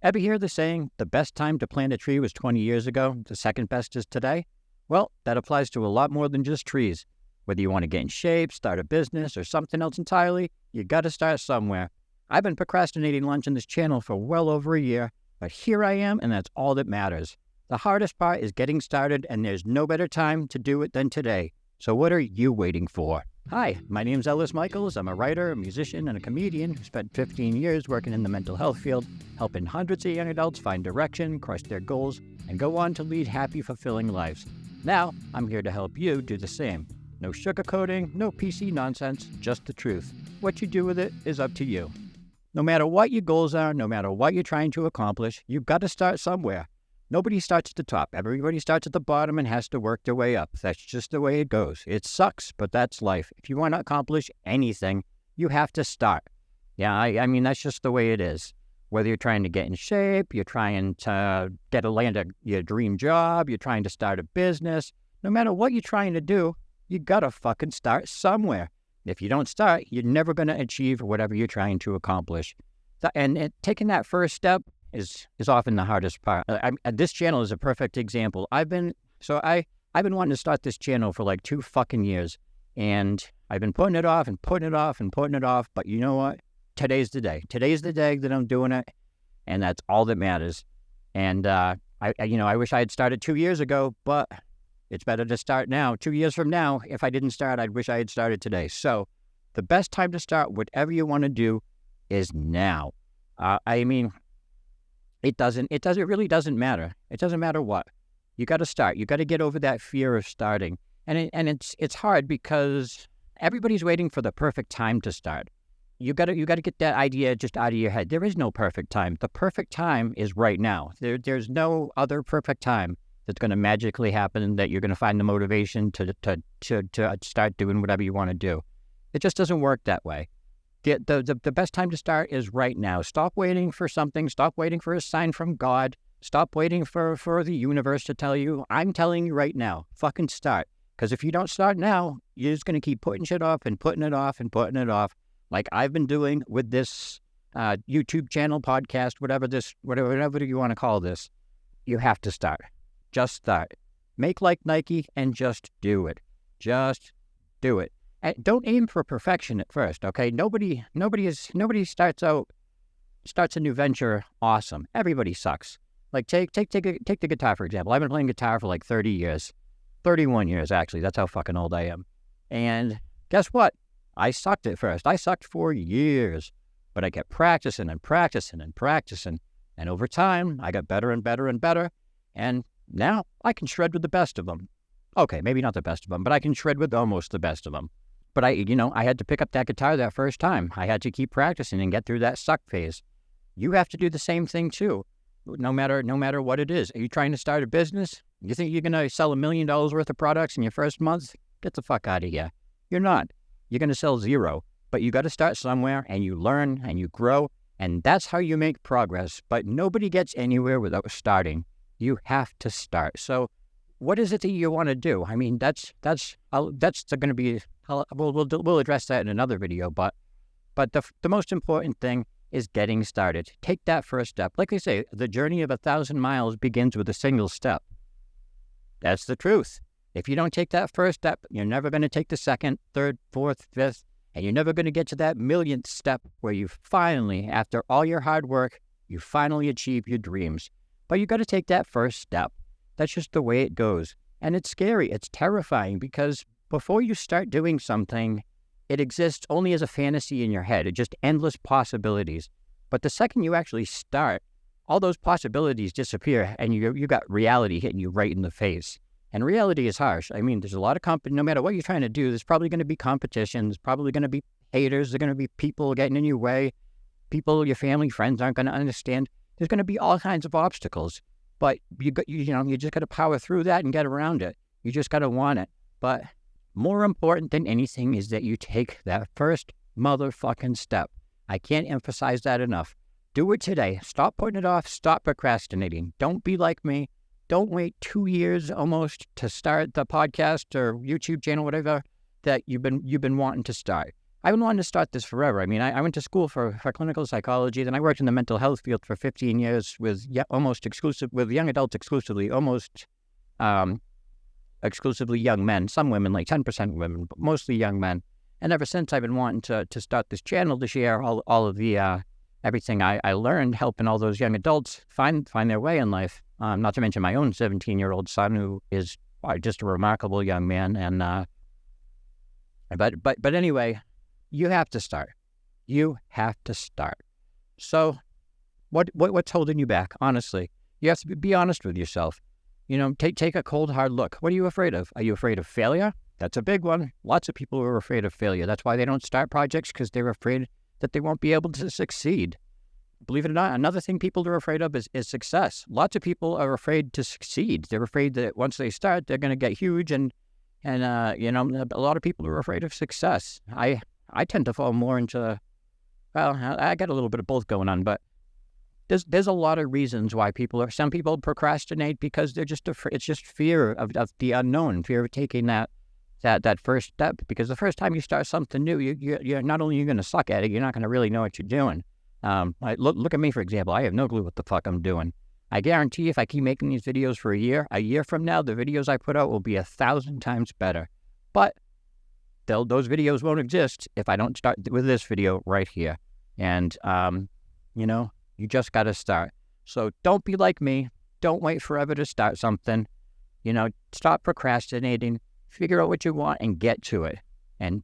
Ever hear the saying, the best time to plant a tree was 20 years ago, the second best is today? Well, that applies to a lot more than just trees. Whether you want to get in shape, start a business, or something else entirely, you gotta start somewhere. I've been procrastinating launching this channel for well over a year, but here I am, and that's all that matters. The hardest part is getting started, and there's no better time to do it than today. So what are you waiting for? Hi, my name's Ellis Michaels. I'm a writer, a musician, and a comedian who spent 15 years working in the mental health field, helping hundreds of young adults find direction, crush their goals, and go on to lead happy, fulfilling lives. Now, I'm here to help you do the same. No sugarcoating, no PC nonsense, just the truth. What you do with it is up to you. No matter what your goals are, no matter what you're trying to accomplish, you've got to start somewhere. Nobody starts at the top. Everybody starts at the bottom and has to work their way up. That's just the way it goes. It sucks, but that's life. If you want to accomplish anything, you have to start. Yeah, I mean, that's just the way it is. Whether you're trying to get in shape, you're trying to land your dream job, you're trying to start a business, no matter what you're trying to do, you gotta fucking start somewhere. If you don't start, you're never going to achieve whatever you're trying to accomplish. And taking that first step is often the hardest part. This channel is a perfect example. I've been wanting to start this channel for like 2 fucking years, and I've been putting it off and putting it off and putting it off. But you know what? Today's the day. Today's the day that I'm doing it, and that's all that matters. And I wish I had started 2 years ago, but it's better to start now. 2 years from now, if I didn't start, I'd wish I had started today. So the best time to start whatever you want to do is now. It really doesn't matter. It doesn't matter what. You got to start. You got to get over that fear of starting. And it's hard because everybody's waiting for the perfect time to start. You got to get that idea just out of your head. There is no perfect time. The perfect time is right now. There's no other perfect time that's going to magically happen, that you're going to find the motivation to start doing whatever you want to do. It just doesn't work that way. The best time to start is right now. Stop waiting for something. Stop waiting for a sign from God. Stop waiting for the universe to tell you. I'm telling you right now, fucking start. Because if you don't start now, you're just going to keep putting shit off and putting it off and putting it off, like I've been doing with this YouTube channel, podcast, whatever you want to call this. You have to start. Just start. Make like Nike and just do it. Just do it. And don't aim for perfection at first, okay? Nobody starts a new venture awesome. Everybody sucks. Like take the guitar, for example. I've been playing guitar for like 30 years. 31 years, actually. That's how fucking old I am. And guess what? I sucked at first. I sucked for years. But I kept practicing and practicing and practicing. And over time, I got better and better and better. And now I can shred with the best of them. Okay, maybe not the best of them, but I can shred with almost the best of them. But I had to pick up that guitar that first time. I had to keep practicing and get through that suck phase. You have to do the same thing too, no matter what it is. Are you trying to start a business? You think you're going to sell $1 million worth of products in your first month? Get the fuck out of here. You're not. You're going to sell 0. But you got to start somewhere, and you learn and you grow, and that's how you make progress. But nobody gets anywhere without starting. You have to start. So what is it that you want to do? I mean, that's going to be, we'll address that in another video, but the most important thing is getting started. Take that first step. Like they say, the journey of 1,000 miles begins with a single step. That's the truth. If you don't take that first step, you're never going to take the second, third, fourth, fifth, and you're never going to get to that millionth step where you finally, after all your hard work, you finally achieve your dreams. But you got to take that first step. That's just the way it goes. And it's scary. It's terrifying because before you start doing something, it exists only as a fantasy in your head. It's just endless possibilities. But the second you actually start, all those possibilities disappear and you got reality hitting you right in the face. And reality is harsh. I mean, there's a lot of no matter what you're trying to do, there's probably going to be competition. There's probably going to be haters. There's going to be people getting in your way. People, your family, friends aren't going to understand. There's going to be all kinds of obstacles. But you just got to power through that and get around it. You just got to want it. But more important than anything is that you take that first motherfucking step. I can't emphasize that enough. Do it today. Stop putting it off. Stop procrastinating. Don't be like me. Don't wait 2 years almost to start the podcast or YouTube channel, whatever that you've been wanting to start. I've been wanting to start this forever. I mean, I went to school for clinical psychology, then I worked in the mental health field for 15 years with with young adults exclusively, almost exclusively young men, some women, like 10% women, but mostly young men. And ever since, I've been wanting to start this channel to share all of the everything I learned, helping all those young adults find their way in life. Not to mention my own 17-year-old son, who is just a remarkable young man. And but anyway, you have to start. You have to start. So, what's holding you back? Honestly, you have to be honest with yourself. Take a cold, hard look. What are you afraid of? Are you afraid of failure? That's a big one. Lots of people are afraid of failure. That's why they don't start projects, because they're afraid that they won't be able to succeed. Believe it or not, another thing people are afraid of is success. Lots of people are afraid to succeed. They're afraid that once they start, they're going to get huge, and a lot of people are afraid of success. I tend to fall more into, well, I got a little bit of both going on, but there's a lot of reasons why some people procrastinate because they're just afraid. It's just fear of the unknown, fear of taking that first step. Because the first time you start something new, you're not only going to suck at it, you're not going to really know what you're doing. Look at me, for example. I have no clue what the fuck I'm doing. I guarantee if I keep making these videos for a year from now, the videos I put out will be 1,000 times better. But those videos won't exist if I don't start with this video right here. And, you just got to start. So don't be like me. Don't wait forever to start something. Stop procrastinating. Figure out what you want and get to it. And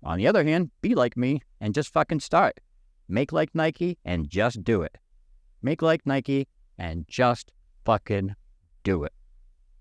on the other hand, be like me and just fucking start. Make like Nike and just do it. Make like Nike and just fucking do it.